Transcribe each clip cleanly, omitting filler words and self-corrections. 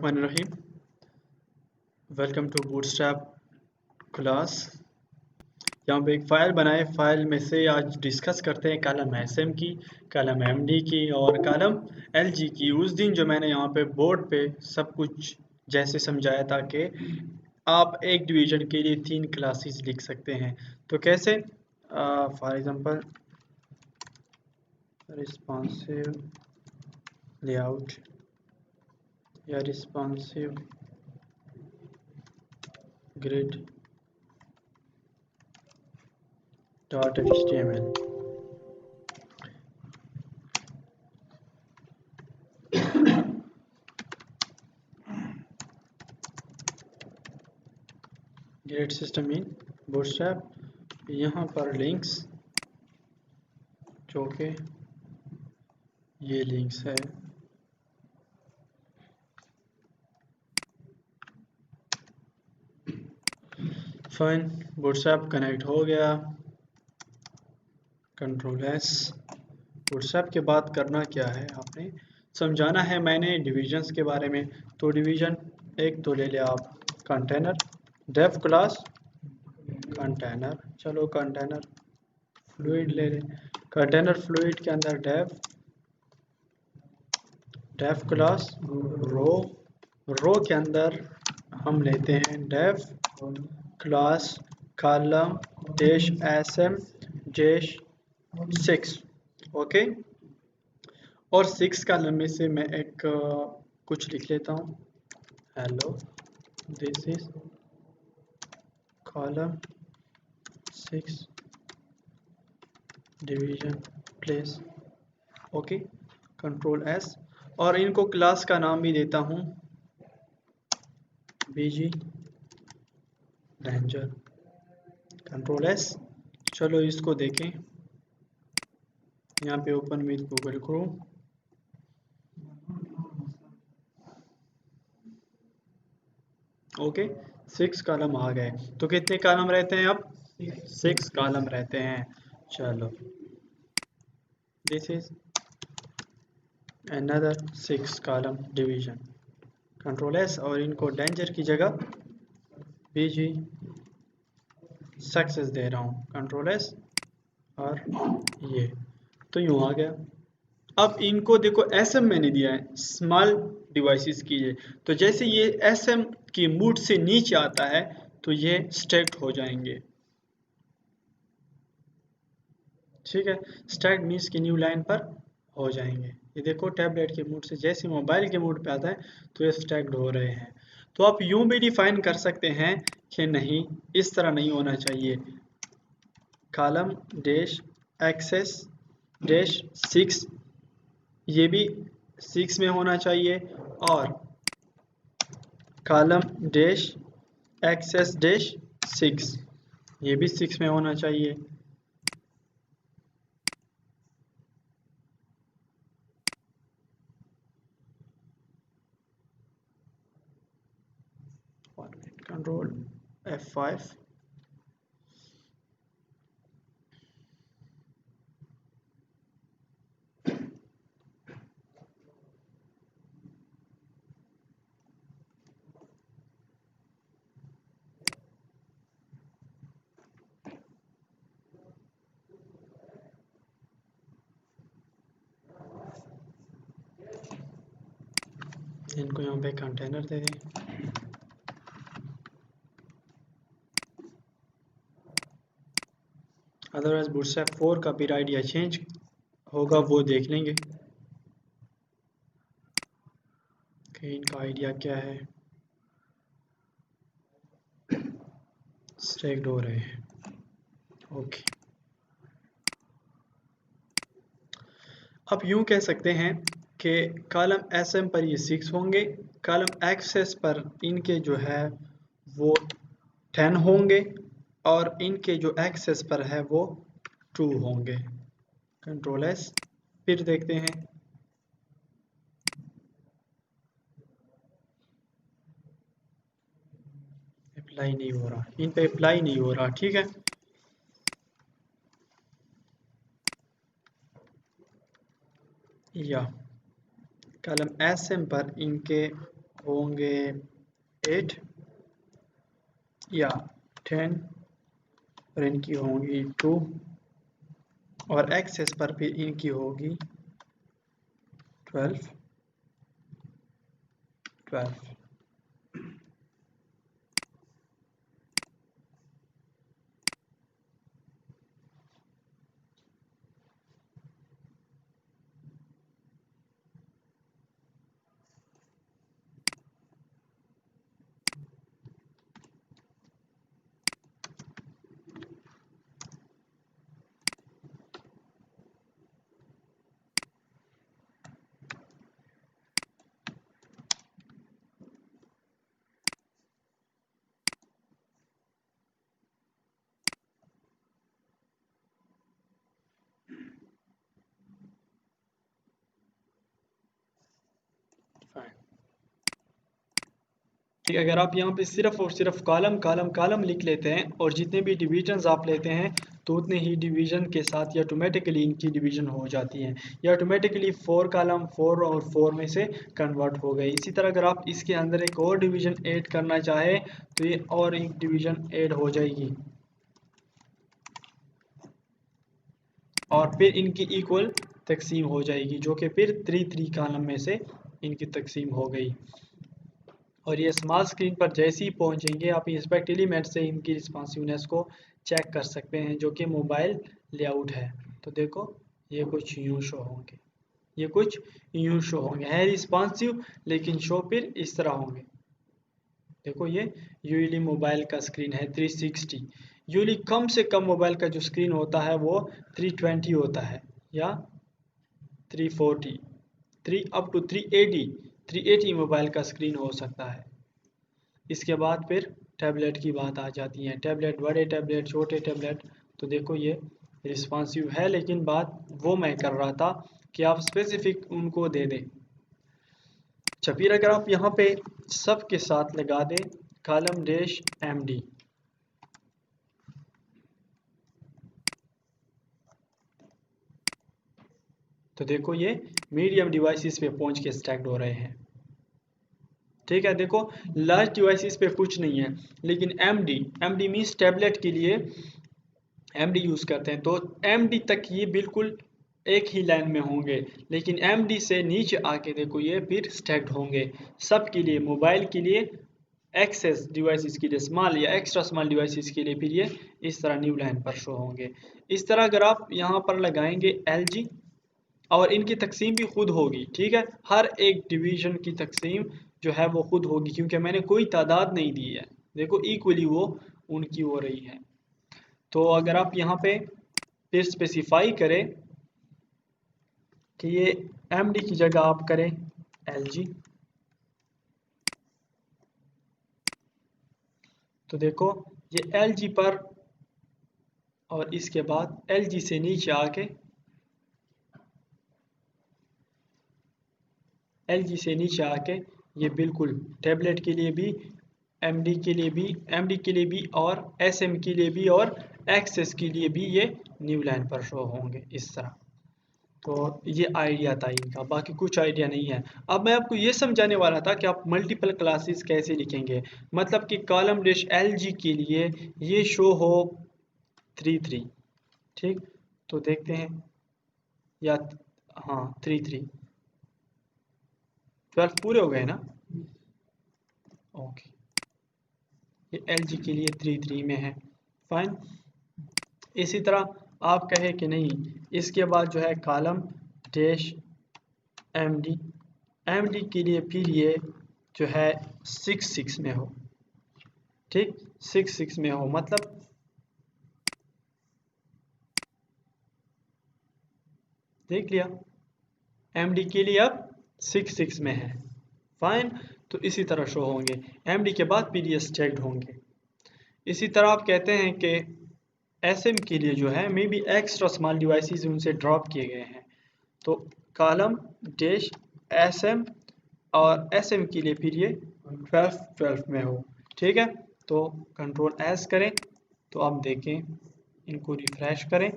बिस्मिल्लाहिर्रहमानिर्रहीम। Welcome to Bootstrap class. यहाँ पे एक फ़ाइल बनाए, फ़ाइल में से आज डिस्कस करते हैं कॉलम एसएम की, कॉलम एमडी की और कॉलम एलजी की। उस दिन जो मैंने यहाँ पे बोर्ड पे सब कुछ जैसे समझाया था कि आप एक डिवीज़न के लिए 3 क्लासेस लिख सकते हैं। तो कैसे? फॉर एग्जांपल रिस्पॉन्सिव लेआउट या responsive grid .html। Grid system in bootstrap. यहाँ पर लिंक्स जो कि ये लिंक्स है, फाइन। बूटस्ट्रैप कनेक्ट हो गया, कंट्रोल एस। बूटस्ट्रैप के बाद करना क्या है, आपने समझाना है मैंने डिविजन्स के बारे में। तो डिवीजन एक तो ले लिया आप कंटेनर, डेफ क्लास कंटेनर। चलो कंटेनर फ्लूइड ले लें। कंटेनर फ्लूइड के अंदर डेफ क्लास रो के अंदर हम लेते हैं div class column dash SM dash 6। Okay, और 6 कॉलम में से मैं एक कुछ लिख लेता हूँ। Hello, this is column 6 division place. Okay, control S. और इनको क्लास का नाम भी देता हूँ बीजी डेंजर, कंट्रोल एस। चलो इसको देखें, यहाँ पे open with Google Chrome. Okay, 6 column आ गए। तो कितने कॉलम रहते हैं अब? 6 कॉलम रहते हैं। चलो, this is another 6 column division, control S. और इनको डेंजर की जगह बीजी सक्सेस दे रहा हूँ, कंट्रोल एस। और ये तो यूँ आ गया। अब इनको देखो, एसएम मैंने दिया है स्मॉल डिवाइसेस की है, तो जैसे ये एसएम की मूड से नीचे आता है तो ये स्टैक्ड हो जाएंगे। ठीक है, स्टैक्ड मीन्स की न्यू लाइन पर हो जाएंगे। ये देखो, टैबलेट के मूड से जैसे मोबाइल के मूड पे आता है तो ये स्टैक्ड हो रहे हैं। तो आप यूं भी डिफाइन कर सकते हैं कि नहीं, इस तरह नहीं होना चाहिए। कॉलम डैश एक्सेस डैश 6, ये भी 6 में होना चाहिए। और कॉलम डैश एक्सेस डैश 6, ये भी 6 में होना चाहिए। Control F5। इनको यहाँ पे कंटेनर दे दें। अदरवाइज बूटस्ट्रैप 4 का फिर आइडिया चेंज होगा, वो देख लेंगे कि इनका आइडिया क्या है। स्टैक्ड हो रहे हैं। ओके, अब यूं कह सकते हैं कि कॉलम एसएम पर ये 6 होंगे, कॉलम एक्सेस पर इनके जो है वो 10 होंगे, और इनके जो एक्सेस पर है वो 2 होंगे, कंट्रोल एस। फिर देखते हैं, अप्लाई नहीं हो रहा, इन पे अप्लाई नहीं हो रहा। ठीक है, या कॉलम एसएम पर इनके होंगे 8 या 10 और इनकी होंगी 2 और एक्सेस पर भी इनकी होगी 12 12। ठीक है, अगर आप यहाँ पे सिर्फ और सिर्फ कॉलम कॉलम कॉलम लिख लेते हैं और जितने भी डिवीजन्स आप लेते हैं तो उतने ही डिवीजन के साथ ये ऑटोमेटिकली इनकी डिवीजन हो जाती हैं। ये ऑटोमेटिकली 4 कॉलम 4 और 4 में से कन्वर्ट हो गए। इसी तरह अगर आप इसके अंदर एक और डिवीजन ऐड करना चाहे तो ये और एक डिवीजन ऐड हो जाएगी और फिर इनकी इक्वल तकसीम हो जाएगी, जो कि फिर 3 कॉलम में से इनकी तकसीम हो गई। और ये स्मॉल स्क्रीन पर जैसे ही पहुंचेंगे आप इंस्पेक्ट एलिमेंट से इनकी रिस्पॉन्सिवनेस को चेक कर सकते हैं, जो कि मोबाइल लेआउट है। तो देखो ये कुछ यूँ शो होंगे, ये कुछ यूँ शो होंगे, है रिस्पॉन्सिव लेकिन शो फिर इस तरह होंगे। देखो ये यूजली मोबाइल का स्क्रीन है 360। यूजली कम से कम मोबाइल का जो स्क्रीन होता है वो 320 होता है या 340, 3 अप टू 380 मोबाइल का स्क्रीन हो सकता है। इसके बाद फिर टैबलेट की बात आ जाती है, टैबलेट, बड़े टैबलेट, छोटे टैबलेट। तो देखो ये रिस्पॉन्सिव है, लेकिन बात वो मैं कर रहा था कि आप स्पेसिफिक उनको दे दें। अच्छा, फिर अगर आप यहाँ पे सब के साथ लगा दें कॉलम डैश MD, तो देखो ये मीडियम डिवाइसेस पे पहुंच के स्टैक्ड हो रहे हैं। ठीक है, देखो लार्ज डिवाइसेस पे कुछ नहीं है, लेकिन MD मीन्स टैबलेट के लिए MD यूज़ करते हैं, तो MD तक ये बिल्कुल एक ही लाइन में होंगे, लेकिन MD से नीचे आके देखो ये फिर स्टैक्ड होंगे सब के लिए। मोबाइल के लिए, एक्सेस डिवाइसेस के लिए, स्मॉल या एक्स्ट्रा स्मॉल डिवाइसेस के लिए फिर ये इस तरह न्यू लाइन पर शो होंगे। इस तरह अगर आप यहाँ पर लगाएंगे LG, और इनकी तकसीम भी खुद होगी। ठीक है, हर एक डिवीजन की तकसीम जो है वो खुद होगी, क्योंकि मैंने कोई तादाद नहीं दी है। देखो इक्वली वो उनकी हो रही है। तो अगर आप यहाँ पे फिर स्पेसिफाई करें कि ये MD की जगह आप करें LG, तो देखो ये LG पर और इसके बाद LG से नीचे आके LG से नीचे आके ये बिल्कुल टैबलेट के लिए भी, MD के लिए भी, MD के लिए भी और SM के लिए भी और एक्सेस के लिए भी ये न्यू लाइन पर शो होंगे इस तरह। तो ये आइडिया था इनका, बाकी कुछ आइडिया नहीं है। अब मैं आपको ये समझाने वाला था कि आप मल्टीपल क्लासेस कैसे लिखेंगे, मतलब कि कॉलम डैश LG के लिए ये शो हो 3 ठीक, तो देखते हैं, या हाँ 3 12 पूरे हो गए ना। ओके, ये LG के लिए 3 में है, फाइन। इसी तरह आप कहे कि नहीं, इसके बाद जो है कॉलम डैश MD के लिए फिर ये जो है 6 में हो, ठीक, 6 में हो, मतलब देख लिया MD के लिए अब 6 में है, फाइन। तो इसी तरह शो होंगे, MD के बाद फिर ये स्टैक्ड होंगे। इसी तरह आप कहते हैं कि SM के लिए जो है may be extra small devices उनसे ड्रॉप किए गए हैं, तो कॉलम डैश SM और SM के लिए फिर ये 12 में हो। ठीक है, तो कंट्रोल S करें तो आप देखें, इनको रिफ्रेश करें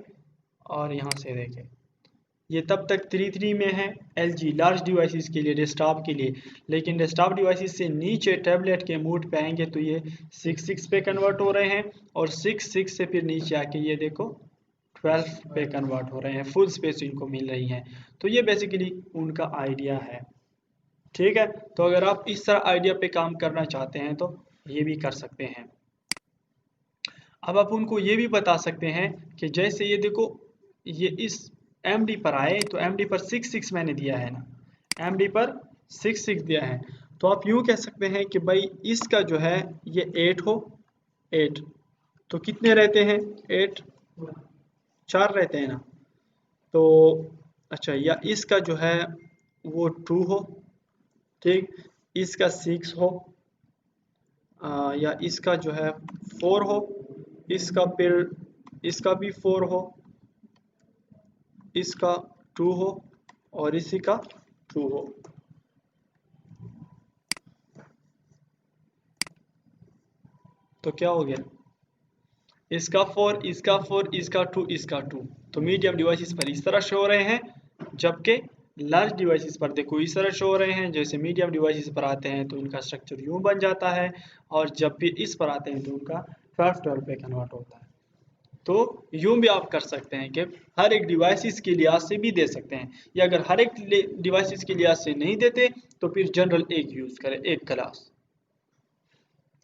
और यहाँ से देखें ये तब तक 3.3 में है LG लार्ज डिवाइसेस के लिए, डेस्कटॉप के लिए, लेकिन डेस्कटॉप डिवाइसेस से नीचे टैबलेट के मोड पे आएंगे तो ये 6.6 पे कन्वर्ट हो रहे हैं, और 6.6 से फिर नीचे आके ये देखो 12 पे कन्वर्ट हो रहे हैं, फुल स्पेस इनको मिल रही है। तो ये बेसिकली उनका आइडिया है। ठीक है, तो अगर आप इस तरह आइडिया पे काम करना चाहते हैं तो ये भी कर सकते हैं। अब आप उनको ये भी बता सकते हैं कि जैसे ये देखो, ये इस MD पर आए तो MD पर 6.6 मैंने दिया है ना, MD पर 6.6 दिया है, तो आप यूँ कह सकते हैं कि भाई इसका जो है ये 8 हो, 8 तो कितने रहते हैं, 8 4 रहते हैं ना, तो अच्छा, या इसका जो है वो 2 हो, ठीक, इसका 6 हो, या इसका जो है 4 हो, इसका फिर इसका भी 4 हो, इसका 2 हो, और इसी का 2 हो। तो क्या हो गया, इसका 4, इसका 4, इसका 2, इसका 2, तो मीडियम डिवाइसेस पर इस तरह शो हो रहे हैं, जबकि लार्ज डिवाइसेस पर देखो इस तरह शो हो रहे हैं। जैसे मीडियम डिवाइसेस पर आते हैं तो इनका स्ट्रक्चर यूं बन जाता है, और जब भी इस पर आते हैं तो उनका 12 पे कन्वर्ट होता है। तो यूं भी आप कर सकते हैं कि हर एक डिवाइसेस के लिहाज से भी दे सकते हैं, या अगर हर एक डिवाइसेस के लिहाज से नहीं देते तो फिर जनरल एक यूज़ करें, एक क्लास।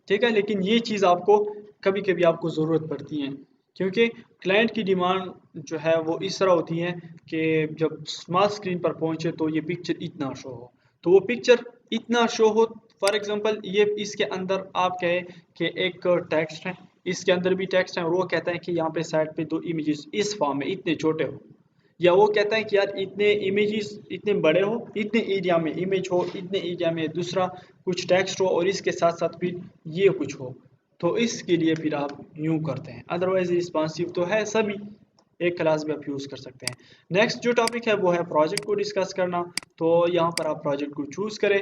ठीक है, लेकिन ये चीज़ आपको कभी कभी आपको ज़रूरत पड़ती है, क्योंकि क्लाइंट की डिमांड जो है वो इस तरह होती है कि जब स्मॉल स्क्रीन पर पहुंचे तो ये पिक्चर इतना शो हो, तो वो पिक्चर इतना शो हो। फॉर एग्जांपल ये इसके अंदर आप कहें कि एक टेक्स्ट है, इसके अंदर भी टेक्स्ट है, और वो कहता है कि यहाँ पे साइड पे 2 इमेजेस इस फॉर्म में इतने छोटे हो, या वो कहता है कि यार इतने इमेजेस इतने बड़े हो, इतने एरिया में इमेज हो, इतने एरिया में दूसरा कुछ टेक्स्ट हो, और इसके साथ साथ फिर ये कुछ हो, तो इसके लिए फिर आप यूं करते हैं। अदरवाइज रिस्पॉन्सिव तो है सभी, एक क्लास भी आप यूज़ कर सकते हैं। नेक्स्ट जो टॉपिक है वो है प्रोजेक्ट को डिस्कस करना। तो यहाँ पर आप प्रोजेक्ट को चूज़ करें।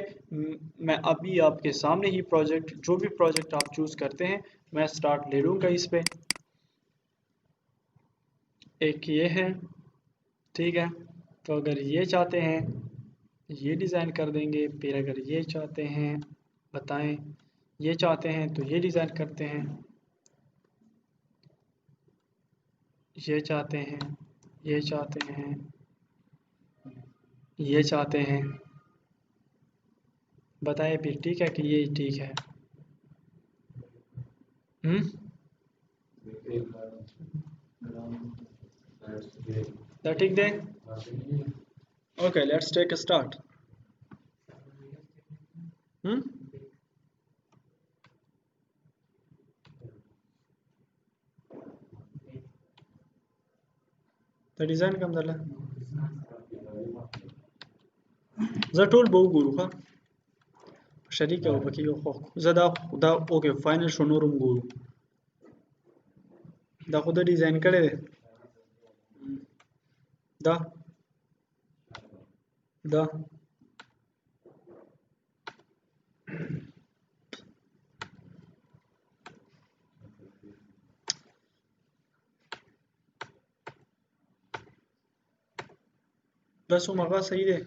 मैं अभी आपके सामने ही प्रोजेक्ट, जो भी प्रोजेक्ट आप चूज़ करते हैं, मैं स्टार्ट ले लूँगा इस पर। एक ये है, ठीक है, तो अगर ये चाहते हैं ये डिज़ाइन कर देंगे, फिर अगर ये चाहते हैं बताएं, ये चाहते हैं तो ये डिज़ाइन करते हैं, ये चाहते हैं, ये चाहते हैं, ये चाहते हैं, बताएं फिर, ठीक है कि ये ठीक है। हम्म, ठीक दे, okay, let's take a start. हम्म, तो डिज़ाइन कम झाला जटोल बहु गुरु का शरीक है बकी ज़्यादा खुदा ओके फाइनल शोनोरुम गुरु दा खुदा डिज़ाइन करे दा दा बस वो मगा सही दे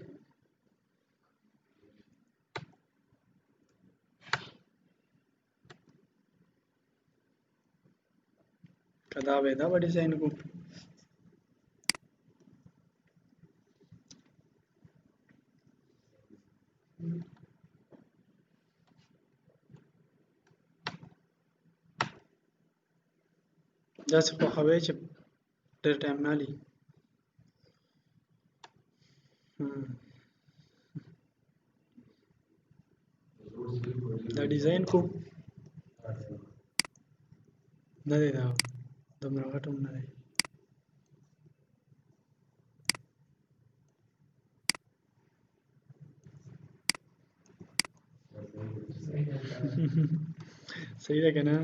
कदा वेदा बड़ी डिज़ाइन को जैसे को हवे च डेर टाइम नाली दा डिज़ाइन को न दे दा दोमरा घटम न दे सही है क्या ना,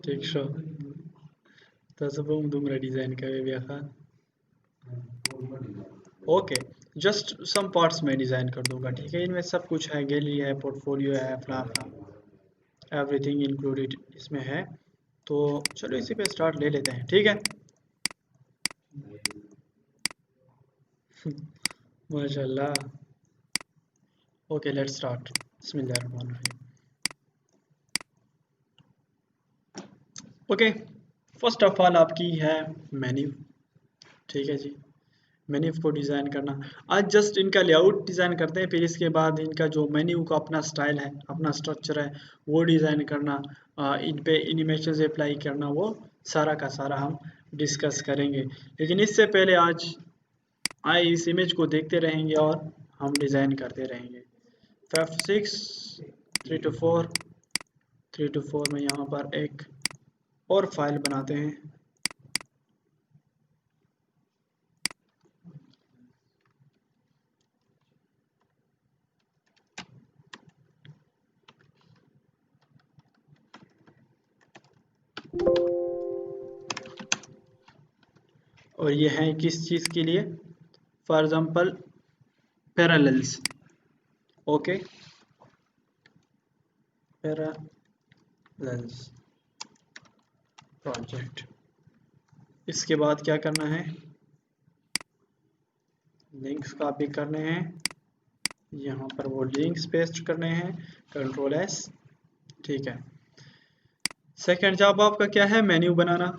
ठीक शो तब हम दोमरा डिज़ाइन करे भी आखा ओके, जस्ट सम पार्ट्स में डिज़ाइन कर दूंगा, ठीक है, इनमें सब कुछ है, गैलरी है, पोर्टफोलियो है, फला एवरीथिंग इंक्लूडेड इसमें है। तो चलो इसी पे स्टार्ट ले लेते हैं, ठीक है। माशाल्लाह। Okay, let's start. बिस्मिल्लाहिर्रहमानिर्रहीम। ओके, फर्स्ट ऑफ ऑल आपकी है मेन्यू। ठीक है जी, मेन्यू को डिज़ाइन करना। आज जस्ट इनका लेआउट डिज़ाइन करते हैं, फिर इसके बाद इनका जो मेन्यू का अपना स्टाइल है, अपना स्ट्रक्चर है, वो डिज़ाइन करना, इन पे एनिमेशन अप्लाई करना, वो सारा का सारा हम डिस्कस करेंगे। लेकिन इससे पहले आज आए इस इमेज को देखते रहेंगे और हम डिज़ाइन करते रहेंगे। 5 6 3 to 4 में यहाँ पर एक और फाइल बनाते हैं। और ये है किस चीज़ के लिए? For example parallels. Okay, parallels project. इसके बाद क्या करना है? लिंक्स कॉपी करने हैं, यहाँ पर वो लिंक्स पेस्ट करने हैं, कंट्रोल एस। ठीक है। सेकंड जॉब आपका क्या है? मेन्यू बनाना।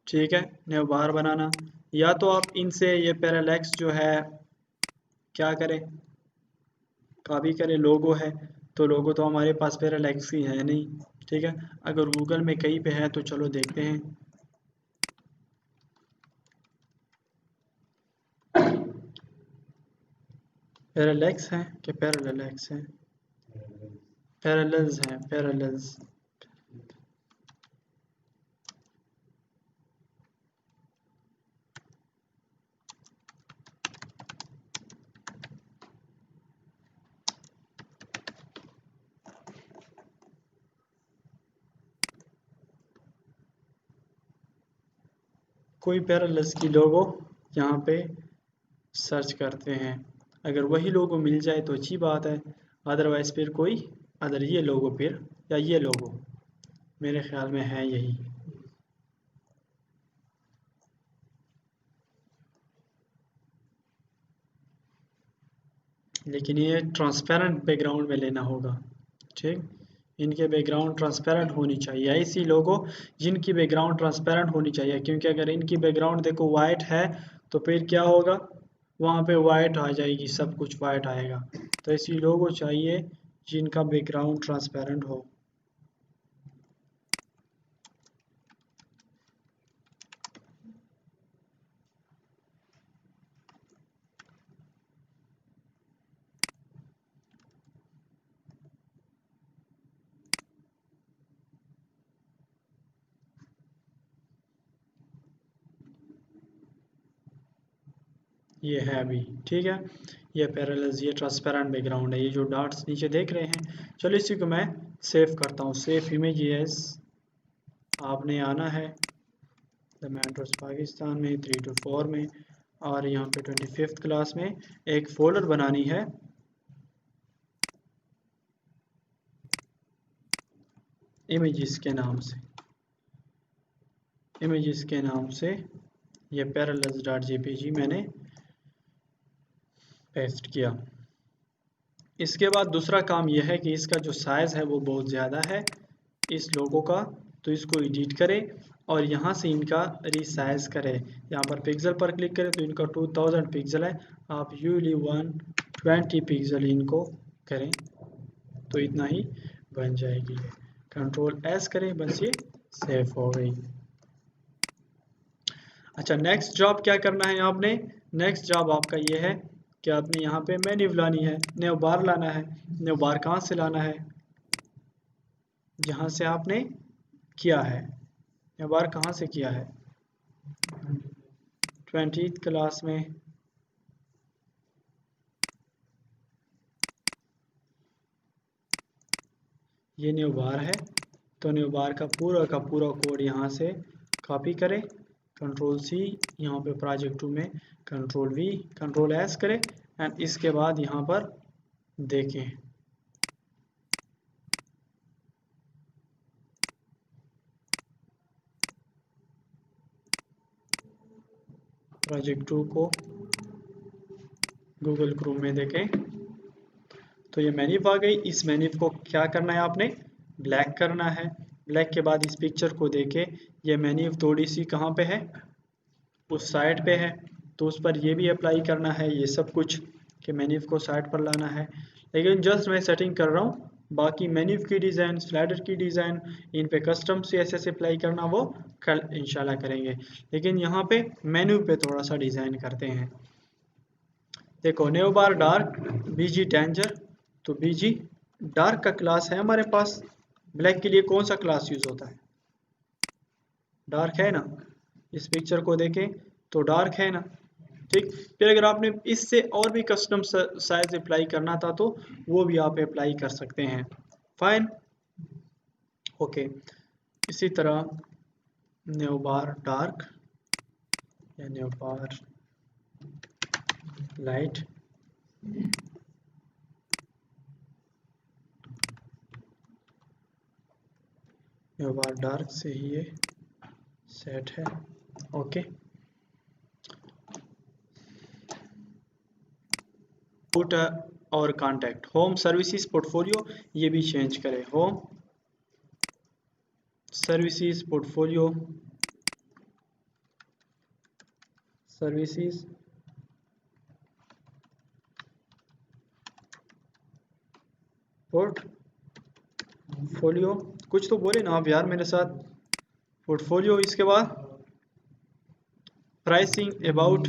ठीक है, न्यू बार बनाना। या तो आप इनसे ये पैरालेक्स जो है क्या करें, कॉपी करें। लोगो है तो लोगो तो हमारे पास पैरालेक्स की है नहीं। ठीक है, अगर गूगल में कहीं पे है तो चलो देखते हैं। पैरालेक्स है कि पैरालेक्स है? पैरेलल्स हैं, पैरेलल्स। कोई पैरेलल्स की लोगो यहाँ पे सर्च करते हैं। अगर वही लोगो मिल जाए तो अच्छी बात है, अदरवाइज फिर कोई अदर ये लोगो फिर या ये लोगो मेरे ख्याल में है यही। लेकिन ये ट्रांसपेरेंट बैकग्राउंड में लेना होगा। ठीक, इनके बैकग्राउंड ट्रांसपेरेंट होनी चाहिए, ऐसी लोगो जिनकी बैकग्राउंड ट्रांसपेरेंट होनी चाहिए। क्योंकि अगर इनकी बैकग्राउंड देखो वाइट है तो फिर क्या होगा, वहाँ पे वाइट आ जाएगी, सब कुछ वाइट आएगा। तो ऐसी लोगो चाहिए जिनका बैकग्राउंड ट्रांसपेरेंट हो। ये है अभी। ठीक है, ये पैरेलल्स, ये ट्रांसपेरेंट बैकग्राउंड है, ये जो डॉट्स नीचे देख रहे हैं। चलो इसी को मैं सेव करता हूँ। सेव इमेज एज, आपने आना है द मेट्रोस पाकिस्तान में 3 to 4 में, और यहाँ पे 25th क्लास में एक फोल्डर बनानी है इमेजेस के नाम से। इमेजेस के नाम से ये parallels.jpg मैंने पेस्ट किया। इसके बाद दूसरा काम यह है कि इसका जो साइज़ है वो बहुत ज़्यादा है इस लोगो का, तो इसको एडिट करें और यहाँ से इनका रिसाइज करें। यहाँ पर पिक्सल पर क्लिक करें तो इनका 2000 पिक्सल है, आप यूली 120 पिक्सल इनको करें तो इतना ही बन जाएगी। कंट्रोल एस करें, बस ये सेव हो गई। अच्छा, नेक्स्ट जॉब क्या करना है आपने? नेक्स्ट जॉब आपका ये है कि आपने यहाँ पे मेन्यू लानी है, न्यू बार लाना है। न्यू बार कहाँ से लाना है? जहाँ से आपने किया है। न्यू बार कहाँ से किया है? 20th क्लास में। ये न्यू बार है, तो न्यू बार का पूरा कोड यहाँ से कॉपी करें, कंट्रोल सी, यहाँ पे प्रोजेक्ट 2 में कंट्रोल वी, कंट्रोल एस करें एंड इसके बाद यहाँ पर देखें। प्रोजेक्ट 2 को गूगल क्रोम में देखें तो ये मेन्यू आ गई। इस मेन्यू को क्या करना है आपने, ब्लैक करना है। ब्लैक के बाद इस पिक्चर को देखें, ये मेन्यू थोड़ी सी कहाँ पे है, उस साइड पे है, तो उस पर ये भी अप्लाई करना है ये सब कुछ कि मेन्यू को साइड पर लाना है। लेकिन जस्ट मैं सेटिंग कर रहा हूँ, बाकी मेन्यू की डिज़ाइन, स्लाइडर की डिज़ाइन, इन पे कस्टम CSS अप्लाई करना वो कल इंशाल्लाह करेंगे। लेकिन यहाँ पे मेन्यू पे थोड़ा सा डिज़ाइन करते हैं। देखो न्यू बार डार्क BG डेंजर, तो BG डार्क का क्लास है हमारे पास। ब्लैक के लिए कौन सा क्लास यूज़ होता है, डार्क है ना। इस पिक्चर को देखें तो डार्क है ना, ठीक। फिर अगर आपने इससे और भी कस्टम साइज अप्लाई करना था तो वो भी आप अप्लाई कर सकते हैं। Fine, okay. इसी तरह न्यू बार डार्क या न्यू बार लाइट, न्यू बार डार्क से ही ये सेट है, ओके। पुट और कॉन्टैक्ट, होम सर्विसेज पोर्टफोलियो ये भी चेंज करें, home services portfolio, services portfolio, कुछ तो बोले ना आप यार मेरे साथ, पोर्टफोलियो। इसके बाद प्राइसिंग अबाउट,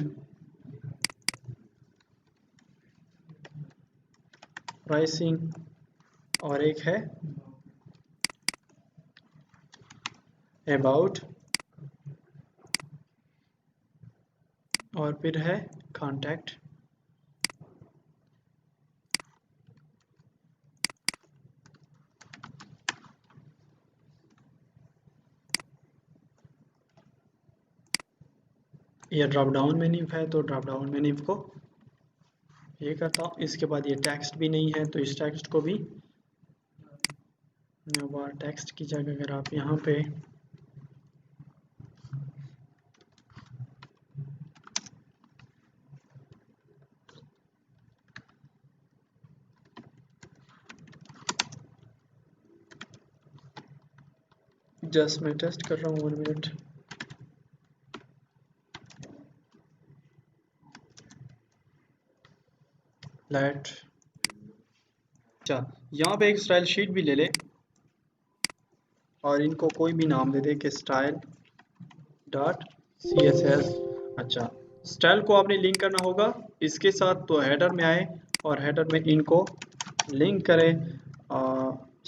प्राइसिंग, और एक है अबाउट, और फिर है कॉन्टैक्ट। ये ड्रॉप डाउन मेन्यू है तो ड्रॉप डाउन मेन्यू को ये करता हूँ। इसके बाद ये टेक्स्ट भी नहीं है तो इस टेक्स्ट को भी न्यू बार टेक्स्ट की जगह अगर आप यहाँ पे जस्ट मैं टेस्ट कर रहा हूँ 1 मिनट। लाइट, अच्छा यहाँ पे एक स्टाइल शीट भी ले ले और इनको कोई भी नाम दे दे कि स्टाइल डॉट CSS। अच्छा, स्टाइल को आपने लिंक करना होगा इसके साथ, तो हेडर में आए और हेडर में इनको लिंक करें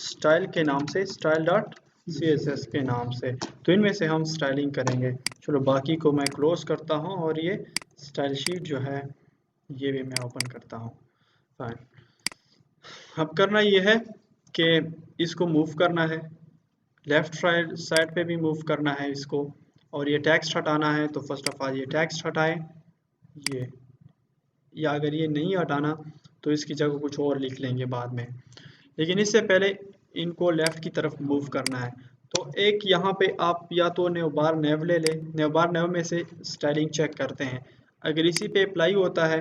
स्टाइल के नाम से, स्टाइल डॉट CSS के नाम से। तो इनमें से हम स्टाइलिंग करेंगे। चलो बाकी को मैं क्लोज करता हूँ और ये स्टाइल शीट जो है ये भी मैं ओपन करता हूँ। फाइन, अब करना ये है कि इसको मूव करना है, लेफ्ट साइड पे भी मूव करना है इसको, और ये टेक्स्ट हटाना है। तो फर्स्ट ऑफ ऑल ये टेक्स्ट हटाएं, ये, या अगर ये नहीं हटाना तो इसकी जगह कुछ और लिख लेंगे बाद में। लेकिन इससे पहले इनको लेफ़्ट की तरफ मूव करना है। तो एक यहाँ पे आप या तो नेवबार नेव ले लें, नेवबार नेव में से स्टाइलिंग चेक करते हैं, अगर इसी पे अप्लाई होता है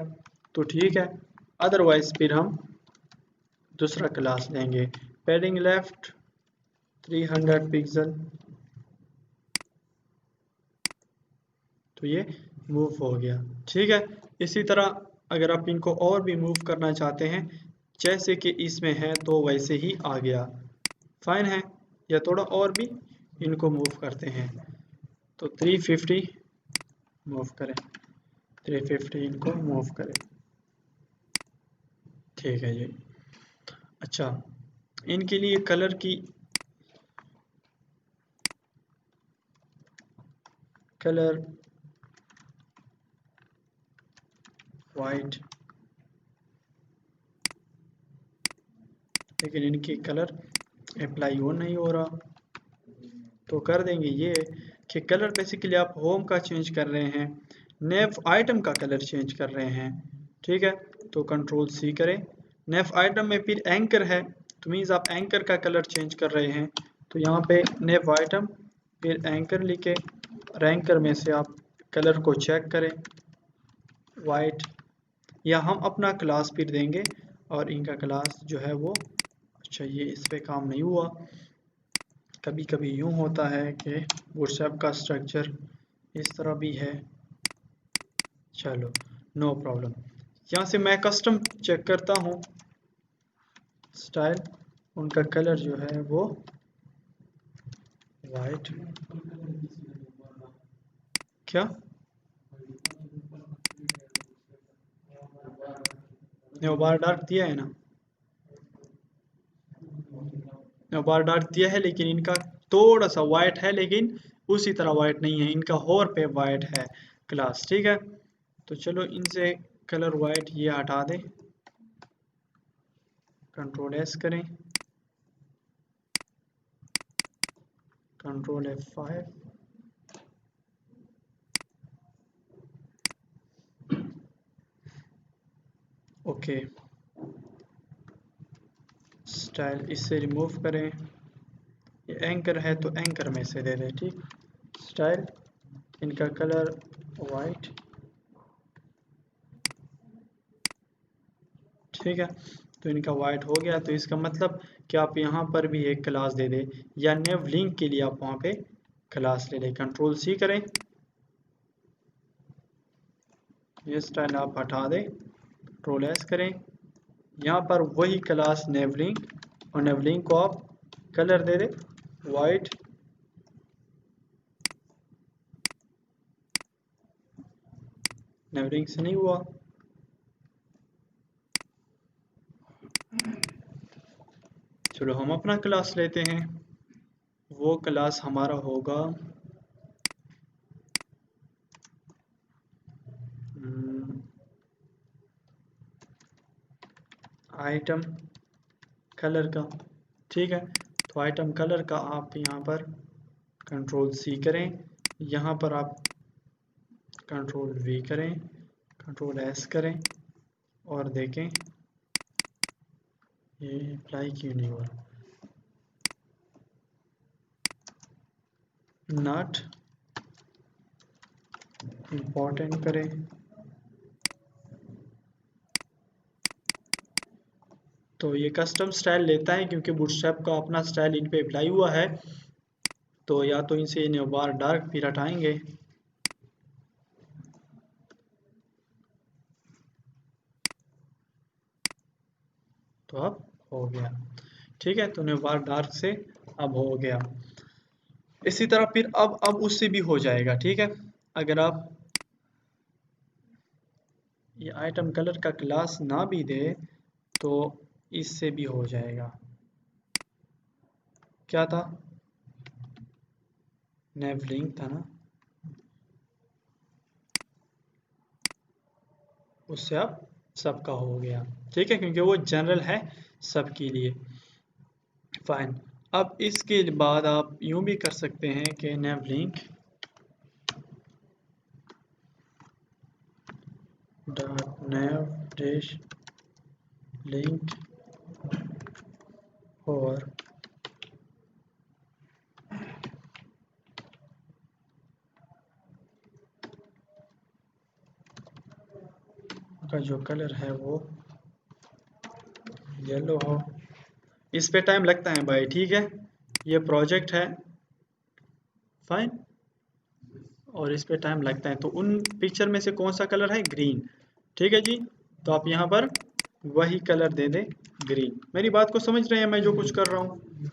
तो ठीक है, अदरवाइज फिर हम दूसरा क्लास लेंगे। पैडिंग लेफ्ट 300 पिक्सल, तो ये मूव हो गया, ठीक है। इसी तरह अगर आप इनको और भी मूव करना चाहते हैं जैसे कि इसमें है तो वैसे ही आ गया, फाइन है। या थोड़ा और भी इनको मूव करते हैं तो 350 मूव करें, 350 इनको मूव करें, ठीक है जी। अच्छा, इनके लिए कलर की, कलर वाइट, लेकिन इनकी कलर अप्लाई हो नहीं हो रहा, तो कर देंगे ये कि कलर बेसिकली आप होम का चेंज कर रहे हैं, नेफ आइटम का कलर चेंज कर रहे हैं, ठीक है। तो कंट्रोल C करें, नेफ आइटम में फिर एंकर है तो मीन्स आप एंकर का कलर चेंज कर रहे हैं। तो यहाँ पे नेफ आइटम फिर एंकर लिखे और एंकर में से आप कलर को चेक करें, वाइट, या हम अपना क्लास फिर देंगे और इनका क्लास जो है वो, अच्छा ये इस पे काम नहीं हुआ। कभी कभी यूँ होता है कि बूटस्ट्रैप का स्ट्रक्चर इस तरह भी है। चलो नो प्रॉब्लम। यहाँ से मैं कस्टम चेक करता हूँ स्टाइल, उनका कलर जो है वो वाइट। क्या ने बार डार्क दिया है ना, ने बार डार्क दिया है, लेकिन इनका थोड़ा सा वाइट है, लेकिन उसी तरह वाइट नहीं है, इनका होर पे वाइट है क्लास। ठीक है, तो चलो इनसे कलर वाइट ये हटा दें, कंट्रोल एस करें, कंट्रोल F5, ओके। स्टाइल इससे रिमूव करें, ये एंकर है तो एंकर में से दे दें। ठीक, स्टाइल इनका कलर वाइट। ठीक है, तो इनका वाइट हो गया, तो इसका मतलब कि आप यहाँ पर भी एक क्लास दे दें, या नेव लिंक के लिए आप वहाँ पे क्लास ले लें। कंट्रोल C करें, ये स्टाइल आप हटा दें, कंट्रोल S करें, यहाँ पर वही क्लास नेव लिंक, और नेव लिंक को आप कलर दे दें वाइट। नेव लिंक से नहीं हुआ, चलो हम अपना क्लास लेते हैं। वो क्लास हमारा होगा आइटम कलर का। ठीक है, तो आइटम कलर का आप यहाँ पर कंट्रोल C करें, यहाँ पर आप कंट्रोल V करें, कंट्रोल S करें, और देखें ये अप्लाई क्यों नहीं हो रहा। नॉट इम्पोर्टेंट करें, तो ये कस्टम स्टाइल लेता है क्योंकि बूटस्ट्रैप का अपना स्टाइल इन पे अप्लाई हुआ है। तो या तो इनसे इन्हें बार डार्क फिर हटाएंगे, तो अब हो गया। ठीक है, तो बार डार्क से अब हो गया। इसी तरह फिर अब उससे भी हो जाएगा। ठीक है, अगर आप ये आइटम कलर का क्लास ना भी दे तो इससे भी हो जाएगा। क्या था, नेव लिंक था ना, उससे अब सबका हो गया। ठीक है, क्योंकि वो जनरल है सबके लिए। फाइन, अब इसके बाद आप यूं भी कर सकते हैं कि नेव लिंक डॉट नेव डैश लिंक और का जो कलर है वो येलो हो। इस पे टाइम लगता है भाई, ठीक है, ये प्रोजेक्ट है। फाइन, और इस पे टाइम लगता है, तो उन पिक्चर में से कौन सा कलर है, ग्रीन। ठीक है जी, तो आप यहाँ पर वही कलर दे दें, ग्रीन। मेरी बात को समझ रहे हैं मैं जो कुछ कर रहा हूँ।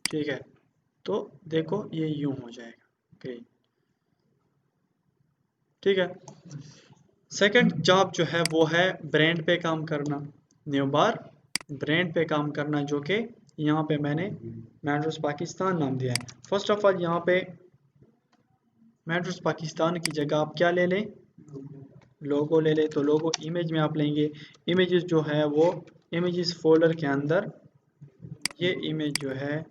ठीक है, तो देखो ये यूं हो जाएगा, ग्रीन। ठीक है, सेकंड जॉब जो है वो है ब्रांड पे काम करना, न्यू बार ब्रांड पे काम करना, जो कि यहाँ पे मैंने मैट्रोस पाकिस्तान नाम दिया है। फर्स्ट ऑफ ऑल यहाँ पे मैट्रोस पाकिस्तान की जगह आप क्या ले लें, लोगो ले लें। तो लोगो इमेज में आप लेंगे, इमेजेस जो है वो इमेजेस फोल्डर के अंदर ये इमेज जो है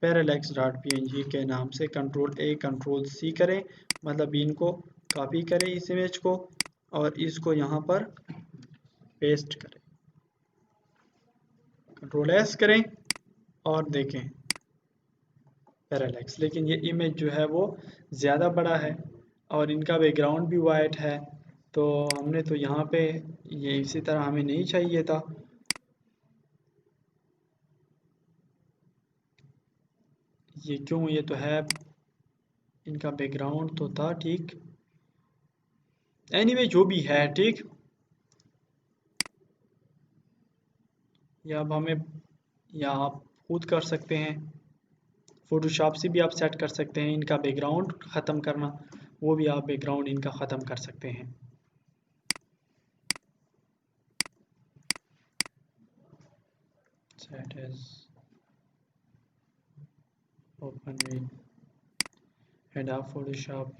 parallax.png के नाम से कंट्रोल A कंट्रोल C करें, मतलब इनको कॉपी करें इस इमेज को, और इसको यहाँ पर पेस्ट करें, कंट्रोल S करें, और देखें पैरालैक्स। लेकिन ये इमेज जो है वो ज़्यादा बड़ा है और इनका बैकग्राउंड भी वाइट है, तो हमने तो यहाँ पे ये इसी तरह हमें नहीं चाहिए था। ये क्यों, ये तो है, इनका बैकग्राउंड तो था ठीक। एनीवे जो भी है ठीक। या अब हमें, या आप खुद कर सकते हैं, फोटोशॉप से भी आप सेट कर सकते हैं इनका बैकग्राउंड ख़त्म करना, वो भी आप बैकग्राउंड इनका ख़त्म कर सकते हैं। Set as open with Adobe Photoshop.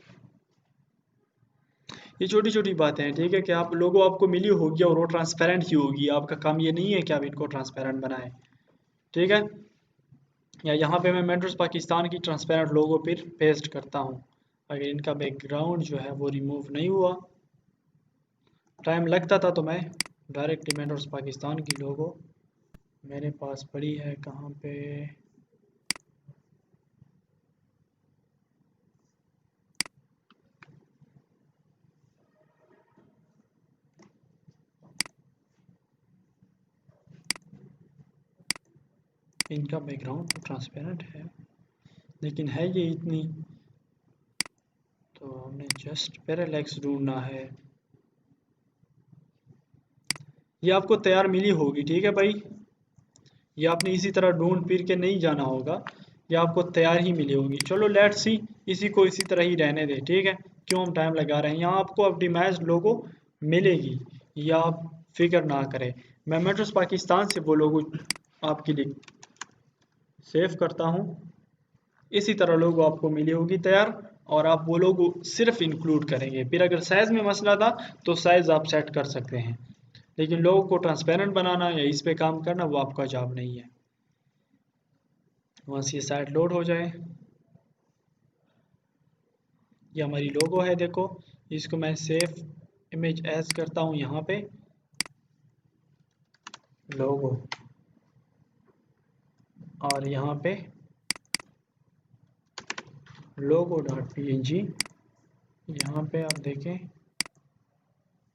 ये छोटी छोटी बातें हैं ठीक है, कि आप लोगों आपको मिली होगी और वो ट्रांसपेरेंट ही होगी, आपका काम ये नहीं है कि आप इनको ट्रांसपेरेंट बनाएं, ठीक है। या यहाँ पे मैं मेंटर्स पाकिस्तान की ट्रांसपेरेंट लोगो फिर पेस्ट करता हूँ, अगर इनका बैकग्राउंड जो है वो रिमूव नहीं हुआ, टाइम लगता था, तो मैं डायरेक्टली मेंटर्स पाकिस्तान की लोगो मेरे पास पड़ी है कहाँ पे, इनका बैकग्राउंड तो ट्रांसपेरेंट है लेकिन है ये इतनी, तो हमने जस्ट पैरालैक्स ढूंढना है। ये आपको तैयार मिली होगी ठीक है भाई, ये आपने इसी तरह ढूंढ फिर के नहीं जाना होगा, ये आपको तैयार ही मिली होगी। चलो लेट्स सी, इसी को इसी तरह ही रहने दे ठीक है, क्यों हम टाइम लगा रहे हैं। यहाँ आपको ऑप्टिमाइज्ड लोगो मिलेगी, या आप फिक्र ना करें, मैं मेट्रोस पाकिस्तान से वो लोगो आपके लिए सेव करता हूँ, इसी तरह लोगो आपको मिली होगी तैयार, और आप वो लोगो सिर्फ इंक्लूड करेंगे। फिर अगर साइज़ में मसला था तो साइज़ आप सेट कर सकते हैं, लेकिन लोगों को ट्रांसपेरेंट बनाना या इस पे काम करना वो आपका जॉब नहीं है। वंस ये साइट लोड हो जाए, ये हमारी लोगो है देखो, इसको मैं सेव इमेज एज करता हूँ यहाँ पे लोगो, और यहाँ पे लोगो डॉट png, यहाँ पे आप देखें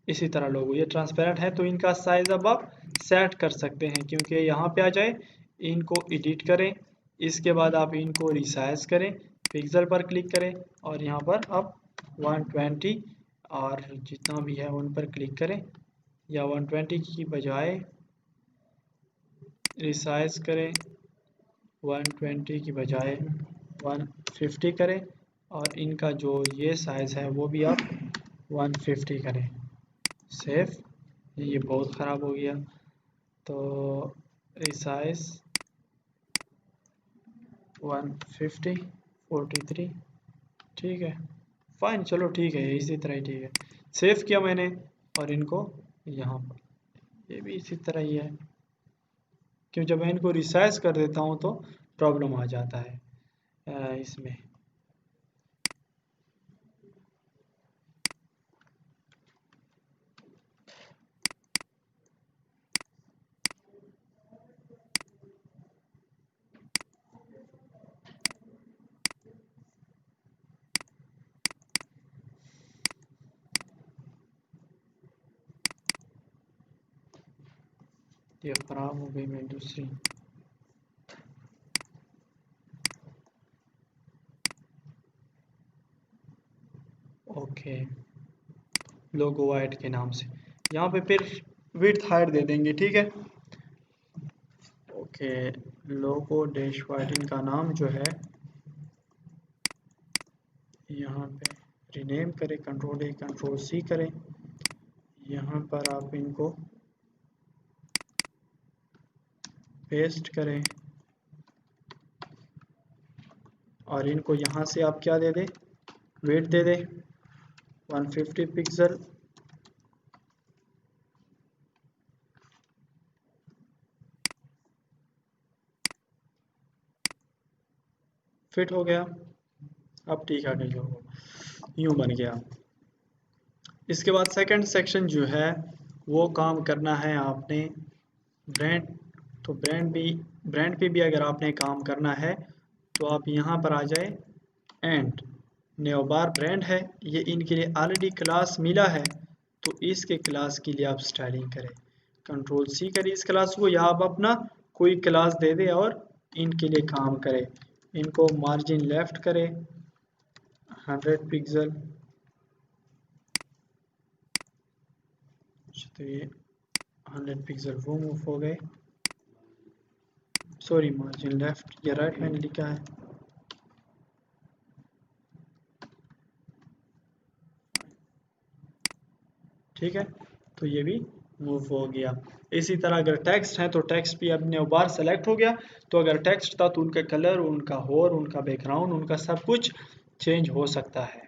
इसी तरह लोगो, ये ट्रांसपेरेंट है तो इनका साइज अब आप सेट कर सकते हैं, क्योंकि यहाँ पे आ जाए, इनको एडिट करें, इसके बाद आप इनको रिसाइज करें, पिक्सल पर क्लिक करें और यहाँ पर आप 120 और जितना भी है उन पर क्लिक करें, या 120 की बजाय रिसाइज करें, 120 की बजाय 150 करें, और इनका जो ये साइज़ है वो भी आप 150 करें। सेव, ये बहुत ख़राब हो गया, तो रिसाइज 150 43, ठीक है फाइन, चलो ठीक है, इसी तरह ही ठीक है। सेव किया मैंने, और इनको यहाँ पर ये भी इसी तरह ही है, क्यों जब मैं इनको रिसाइज कर देता हूँ तो प्रॉब्लम आ जाता है इसमें। ये ख़राब हो गई मेरी दूसरी, ओके, लोगो वाइट के नाम से, यहाँ पे फिर विड्थ हाइट दे देंगे ठीक है। ओके, लोगो डैश वाइट इनका नाम जो है, यहाँ पे रीनेम करें, कंट्रोल A कंट्रोल C करें, यहाँ पर आप इनको पेस्ट करें, और इनको यहाँ से आप क्या दे दें, वेट दे दें 150 पिक्सल, फिट हो गया। अब ठीक है, नहीं हो, यूँ बन गया। इसके बाद सेकंड सेक्शन जो है वो काम करना है आपने ब्रांड, तो ब्रांड पे भी अगर आपने काम करना है तो आप यहाँ पर आ जाए, एंड नेओबार ब्रांड है, ये इनके लिए ऑलरेडी क्लास मिला है, तो इसके क्लास के लिए आप स्टाइलिंग करें, कंट्रोल सी करें इस क्लास को, या आप अपना कोई क्लास दे दे और इनके लिए काम करे। इनको मार्जिन लेफ्ट करें 100 पिक्सल, तो ये 100 पिक्सल वो मूव हो गए, सॉरी मार्जिन लेफ्ट, ये राइट मैंने लिखा है। ठीक है, तो ये भी मूव हो गया। इसी तरह अगर टेक्स्ट है तो टेक्स्ट भी अपने बार सेलेक्ट हो गया, तो अगर टेक्स्ट था तो उनका कलर, उनका होर, उनका बैकग्राउंड, उनका सब कुछ चेंज हो सकता है।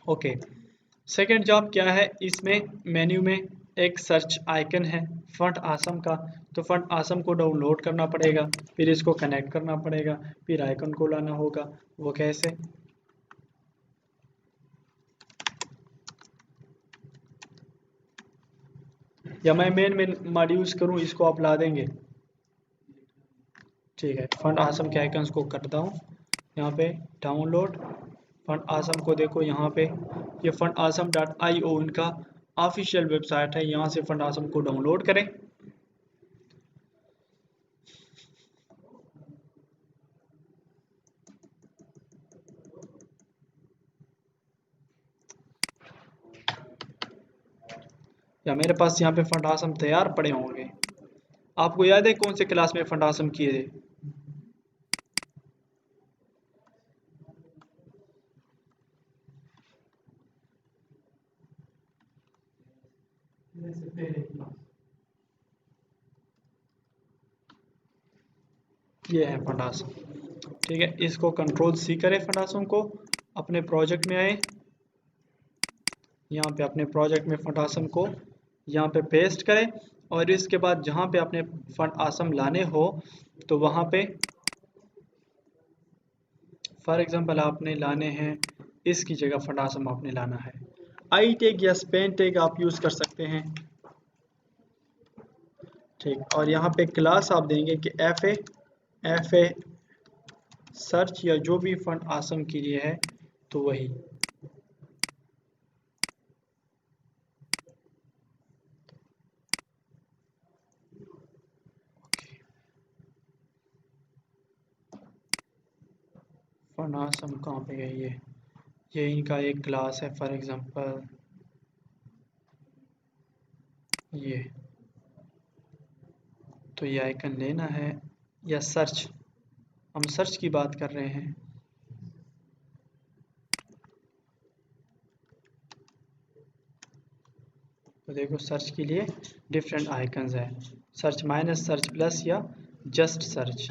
ओके, सेकंड जॉब क्या है, इसमें मेन्यू में एक सर्च आइकन है फॉन्ट आसम का, तो फॉन्ट आसम को डाउनलोड करना पड़ेगा, फिर इसको कनेक्ट करना पड़ेगा, फिर आइकन को लाना होगा। वो कैसे, या मैं मेन मॉड यूज करूँ, इसको आप ला देंगे। ठीक है, फंड आसम के आइकन्स को करता हूँ यहाँ पे, डाउनलोड फंड आसम को देखो यहाँ पे, ये फंड आसम .io इनका ऑफिशियल वेबसाइट है, यहाँ से फंड आसम को डाउनलोड करें। या मेरे पास यहाँ पे फंड आसम तैयार पड़े होंगे। आपको याद है कौन से क्लास में फंड आसम किए थे? ये है फंड आसम। ठीक है, इसको कंट्रोल सी करें, फंड आसम को अपने प्रोजेक्ट में आए, यहाँ पे अपने प्रोजेक्ट में फंड आसम को यहाँ पे पेस्ट करें, और इसके बाद जहाँ पे अपने फंड आसम लाने हो तो वहाँ पे फॉर एग्जांपल आपने लाने हैं, इसकी जगह फंड आसम आपने लाना है, आई टैग या स्पेन टैग आप यूज़ कर सकते हैं। ठीक, और यहाँ पे क्लास आप देंगे कि एफ ए सर्च या जो भी फंड आसम के लिए है तो वही। फंड आसम कहाँ पे है, ये इनका एक क्लास है, फॉर एग्जांपल ये, तो ये आइकन लेना है, या सर्च, हम सर्च की बात कर रहे हैं। तो देखो सर्च के लिए डिफरेंट आइकन्स है, सर्च माइनस, सर्च प्लस, या जस्ट सर्च।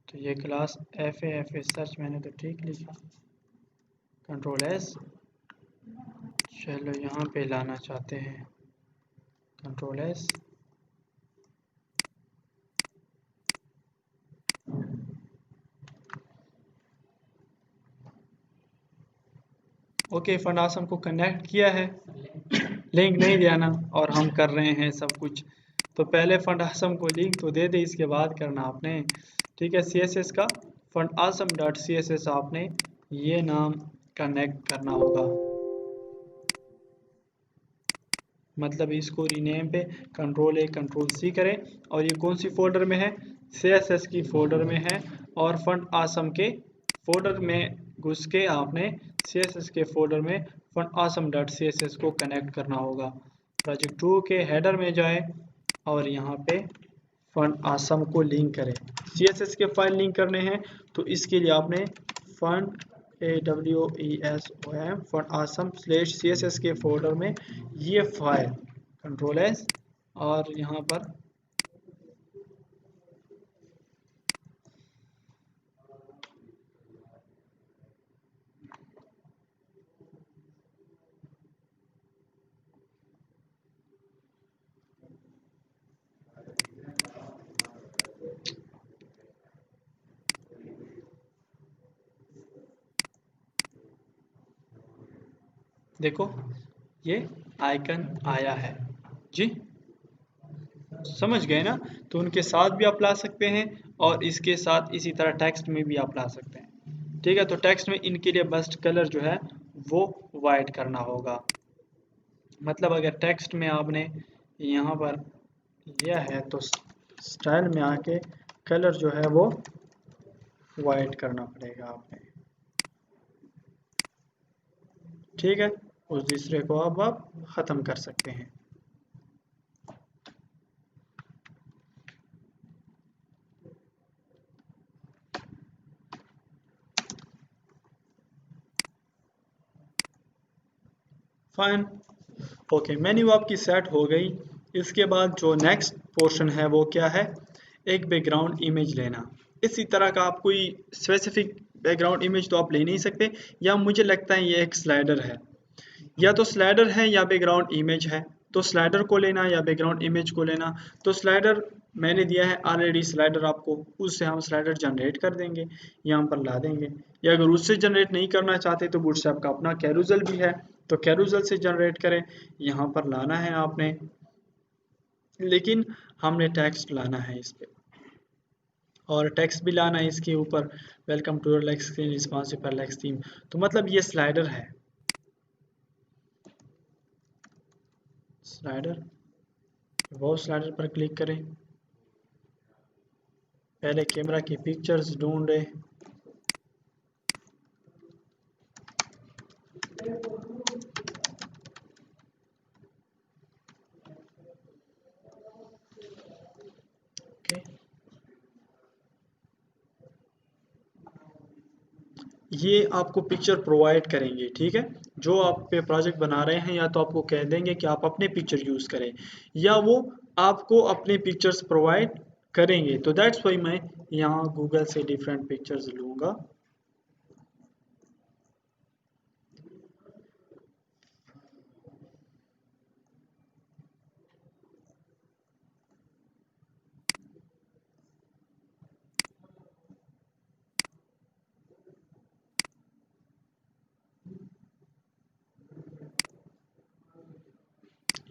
तो ये क्लास एफ ए सर्च मैंने तो ठीक लिखा, कंट्रोल एस, चलो यहाँ पे लाना चाहते हैं, control S, okay, Font Awesome को कनेक्ट किया है, लिंक नहीं दिया ना, और हम कर रहे हैं सब कुछ, तो पहले फंड आसम को लिंक तो दे दे, इसके बाद करना आपने। ठीक है, CSS का फंड आसम .css आपने ये नाम कनेक्ट करना होगा, मतलब इसको रीनेम पे कंट्रोल ए कंट्रोल सी करें, और ये कौन सी फोल्डर में है, CSS की फोल्डर में है, और फंड आसम के फोल्डर में घुस के आपने CSS के फोल्डर में फंड आसम .css को कनेक्ट करना होगा। प्रोजेक्ट 2 के हेडर में जाए और यहाँ पे फंड आसम को लिंक करें, CSS के फाइल लिंक करने हैं, तो इसके लिए आपने font AWESOM Font Awesome /CSS के फोल्डर में ये फाइल कंट्रोल एस, और यहाँ पर देखो ये आइकन आया है जी, समझ गए ना? तो उनके साथ भी आप ला सकते हैं, और इसके साथ इसी तरह टेक्स्ट में भी आप ला सकते हैं। ठीक है, तो टेक्स्ट में इनके लिए बेस्ट कलर जो है वो वाइट करना होगा। मतलब अगर टेक्स्ट में आपने यहाँ पर लिया है तो स्टाइल में आके कलर जो है वो वाइट करना पड़ेगा आपने। ठीक है, उस दूसरे को अब आप ख़त्म कर सकते हैं। फाइन, ओके, मेन्यू आपकी सेट हो गई। इसके बाद जो नेक्स्ट पोर्शन है वो क्या है, एक बैकग्राउंड इमेज लेना। इसी तरह का आप कोई स्पेसिफिक बैकग्राउंड इमेज तो आप ले नहीं सकते, या मुझे लगता है ये एक स्लाइडर है, या तो स्लाइडर है या बैकग्राउंड इमेज है। तो स्लाइडर को लेना या बैकग्राउंड इमेज को लेना। तो स्लाइडर मैंने दिया है ऑलरेडी, स्लाइडर आपको, उससे हम स्लाइडर जनरेट कर देंगे, यहाँ पर ला देंगे। या अगर उससे जनरेट नहीं करना चाहते तो बूटस्ट्रैप का अपना कैरूजल भी है, तो कैरूजल से जनरेट करें, यहाँ पर लाना है आपने, लेकिन हमने टेक्स्ट लाना है इस पे, और टेक्स्ट भी लाना है इसके ऊपर, welcome to relax screen responsive for relax theme. तो मतलब ये स्लाइडर है। स्लाइडर, वो स्लाइडर पर क्लिक करें, पहले कैमरा की पिक्चर्स ढूंढें, ओके। ये आपको पिक्चर प्रोवाइड करेंगे, ठीक है। जो आप पे प्रोजेक्ट बना रहे हैं, या तो आपको कह देंगे कि आप अपने पिक्चर यूज़ करें, या वो आपको अपने पिक्चर्स प्रोवाइड करेंगे। तो दैट्स वाई मैं यहाँ गूगल से डिफरेंट पिक्चर्स लूँगा।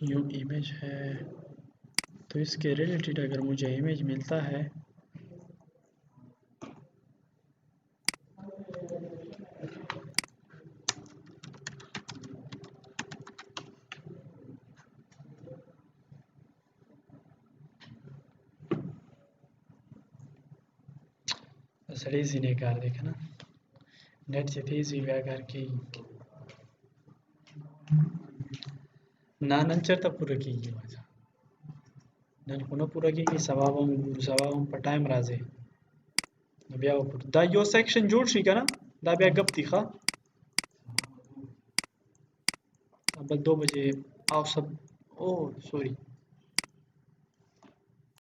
यूँ इमेज है, तो इसके रिलेटेड अगर मुझे इमेज मिलता है, सड़ी सी ने कर देखा ना, नेट से तेज हुआ करके नानंचर तक पूरा की माझा नन पुन्हा पूरा की सवाबम पटाइम राजे नबिया दा यो सेक्शन जोड़ शी का ना दा बिया गप दिखा। अब 2 बजे आओ सब, ओह सॉरी।